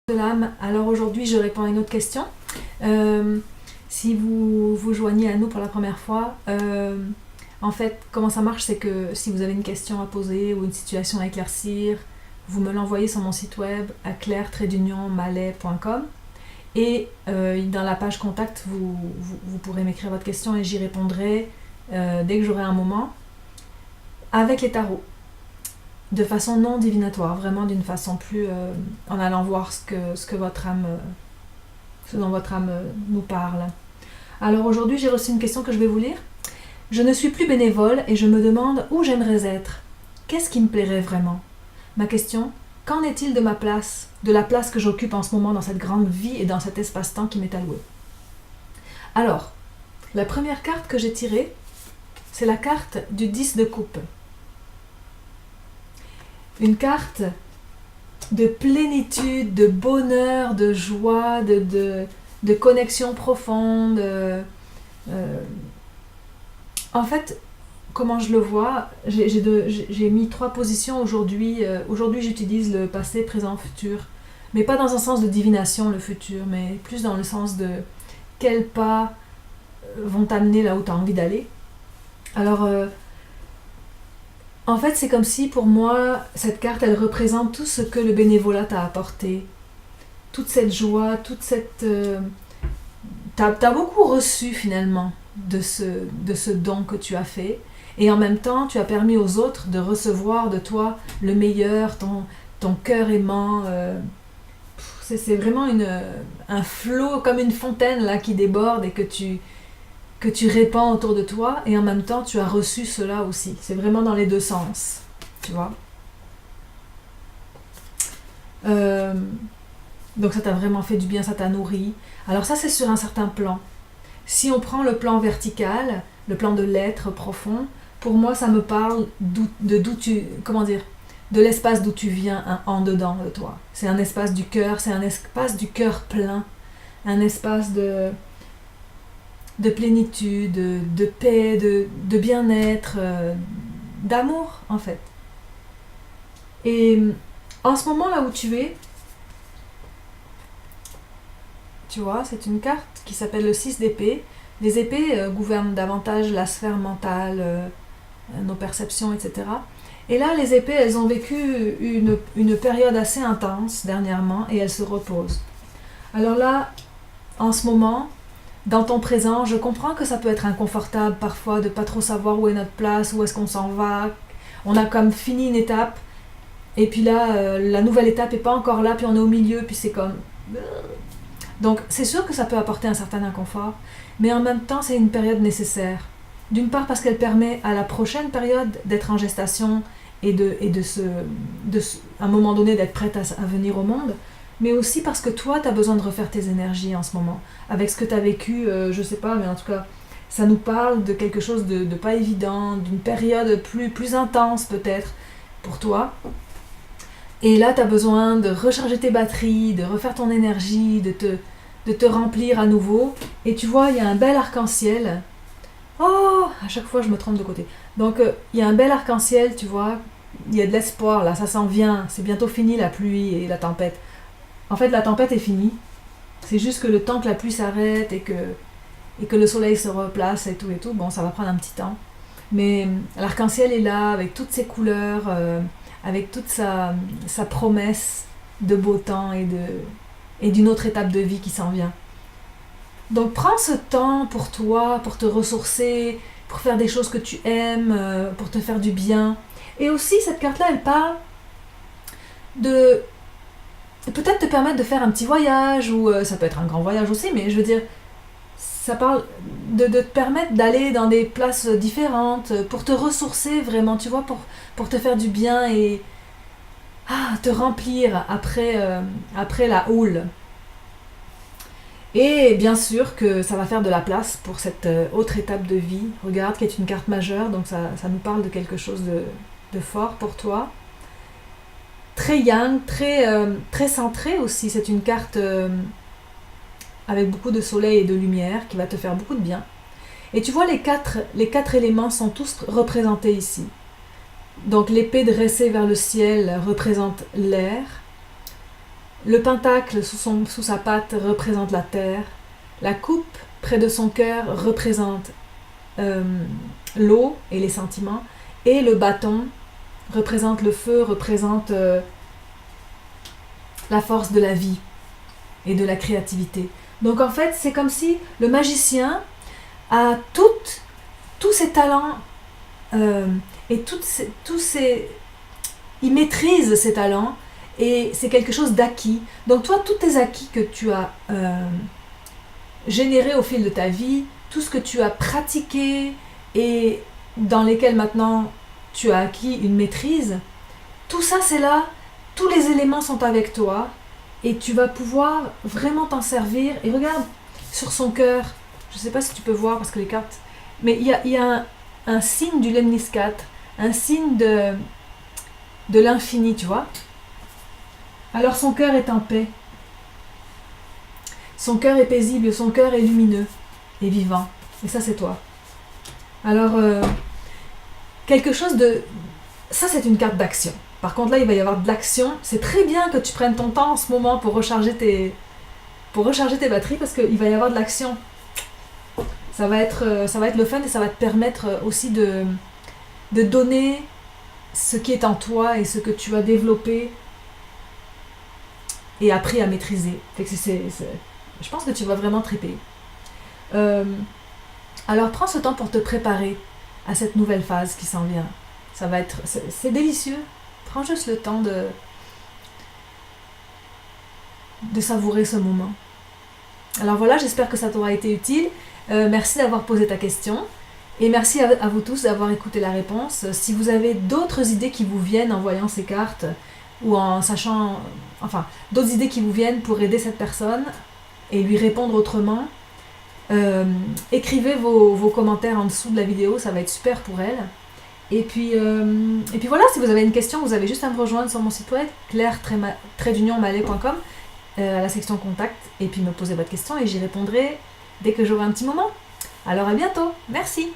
De l'âme. Alors aujourd'hui, je réponds à une autre question. Si vous vous joignez à nous pour la première fois, en fait, comment ça marche, c'est que si vous avez une question à poser ou une situation à éclaircir, vous me l'envoyez sur mon site web à claire-malais.com et dans la page contact, vous pourrez m'écrire votre question et j'y répondrai dès que j'aurai un moment avec les tarots. De façon non divinatoire, vraiment d'une façon plus en allant voir ce que votre âme, ce dont votre âme nous parle. Alors aujourd'hui, j'ai reçu une question que je vais vous lire. Je ne suis plus bénévole et je me demande où j'aimerais être. Qu'est-ce qui me plairait vraiment? Ma question, qu'en est-il de ma place, de la place que j'occupe en ce moment dans cette grande vie et dans cet espace-temps qui m'est alloué? Alors, la première carte que j'ai tirée, c'est la carte du 10 de coupe. Une carte de plénitude, de bonheur, de joie, de connexion profonde. En fait, comment je le vois, j'ai mis 3 positions aujourd'hui. Aujourd'hui, j'utilise le passé, présent, futur. Mais pas dans un sens de divination, le futur, mais plus dans le sens de quels pas vont t'amener là où tu as envie d'aller. Alors, en fait, c'est comme si pour moi, cette carte, elle représente tout ce que le bénévolat t'a apporté. Toute cette joie, toute cette... T'as beaucoup reçu finalement de ce don que tu as fait. Et en même temps, tu as permis aux autres de recevoir de toi le meilleur, ton cœur aimant. C'est vraiment un flot, comme une fontaine là, qui déborde et que tu répands autour de toi, et en même temps tu as reçu cela aussi. C'est vraiment dans les deux sens, tu vois. Donc ça t'a vraiment fait du bien, ça t'a nourri. Alors ça, c'est sur un certain plan. Si on prend le plan vertical, le plan de l'être profond, pour moi ça me parle de l'espace d'où tu viens en dedans de toi. C'est un espace du cœur, c'est un espace du cœur plein, un espace de plénitude, de paix, de bien-être, d'amour en fait. Et en ce moment là où tu es, tu vois, c'est une carte qui s'appelle le 6 d'épée. Les épées gouvernent davantage la sphère mentale, nos perceptions, etc. Et là, les épées, elles ont vécu une période assez intense dernièrement et elles se reposent. Alors là, en ce moment, dans ton présent, je comprends que ça peut être inconfortable parfois de pas trop savoir où est notre place, où est-ce qu'on s'en va. On a comme fini une étape, et puis là, la nouvelle étape n'est pas encore là, puis on est au milieu, puis c'est comme... Donc c'est sûr que ça peut apporter un certain inconfort, mais en même temps, c'est une période nécessaire. D'une part parce qu'elle permet à la prochaine période d'être en gestation et à un moment donné d'être prête à venir au monde, mais aussi parce que toi, tu as besoin de refaire tes énergies en ce moment. Avec ce que tu as vécu, je sais pas, mais en tout cas, ça nous parle de quelque chose de pas évident, d'une période plus intense peut-être pour toi. Et là, tu as besoin de recharger tes batteries, de refaire ton énergie, de te remplir à nouveau. Et tu vois, il y a un bel arc-en-ciel. Oh, à chaque fois, je me trompe de côté. Donc, il y a un bel arc-en-ciel, tu vois. Il y a de l'espoir, là, ça s'en vient. C'est bientôt fini, la pluie et la tempête. En fait, la tempête est finie. C'est juste que le temps que la pluie s'arrête et que le soleil se replace et tout, bon, ça va prendre un petit temps. Mais l'arc-en-ciel est là, avec toutes ses couleurs, avec toute sa promesse de beau temps et d'une autre étape de vie qui s'en vient. Donc prends ce temps pour toi, pour te ressourcer, pour faire des choses que tu aimes, pour te faire du bien. Et aussi, cette carte-là, elle parle de peut-être te permettre de faire un petit voyage, ou ça peut être un grand voyage aussi, mais je veux dire, ça parle de te permettre d'aller dans des places différentes, pour te ressourcer vraiment, tu vois, pour te faire du bien et te remplir après la houle. Et bien sûr que ça va faire de la place pour cette autre étape de vie. Regarde, qui est une carte majeure, donc ça nous parle de quelque chose de fort pour toi. Très yang, très centrée aussi. C'est une carte avec beaucoup de soleil et de lumière qui va te faire beaucoup de bien. Et tu vois, les quatre éléments sont tous représentés ici. Donc l'épée dressée vers le ciel représente l'air. Le pentacle sous sa patte représente la terre. La coupe près de son cœur représente l'eau et les sentiments. Et le bâton représente le feu, représente la force de la vie et de la créativité. Donc en fait, c'est comme si le magicien a tous ses talents et il maîtrise ses talents et c'est quelque chose d'acquis. Donc toi, tous tes acquis que tu as générés au fil de ta vie, tout ce que tu as pratiqué et dans lesquels maintenant tu as acquis une maîtrise, tout ça c'est là, tous les éléments sont avec toi et tu vas pouvoir vraiment t'en servir. Et regarde, sur son cœur, je ne sais pas si tu peux voir parce que les cartes, mais il y a un signe du lemniscate, un signe de l'infini, tu vois. Alors son cœur est en paix, son cœur est paisible, son cœur est lumineux et vivant. Et ça c'est toi. Alors, quelque chose de... Ça c'est une carte d'action. Par contre là il va y avoir de l'action. C'est très bien que tu prennes ton temps en ce moment pour recharger tes batteries parce qu'il va y avoir de l'action. Ça va être le fun et ça va te permettre aussi de donner ce qui est en toi et ce que tu as développé et appris à maîtriser. Fait que je pense que tu vas vraiment triper. Alors prends ce temps pour te préparer à cette nouvelle phase qui s'en vient. Ça va être... C'est délicieux. Prends juste le temps de savourer ce moment. Alors voilà, j'espère que ça t'aura été utile. Merci d'avoir posé ta question. Et merci à vous tous d'avoir écouté la réponse. Si vous avez d'autres idées qui vous viennent en voyant ces cartes, ou en sachant... Enfin, d'autres idées qui vous viennent pour aider cette personne et lui répondre autrement, écrivez vos commentaires en dessous de la vidéo, ça va être super pour elle. Et puis voilà, si vous avez une question, vous avez juste à me rejoindre sur mon site web, claire-mallet.com, à la section contact, et puis me poser votre question et j'y répondrai dès que j'aurai un petit moment. Alors à bientôt, merci!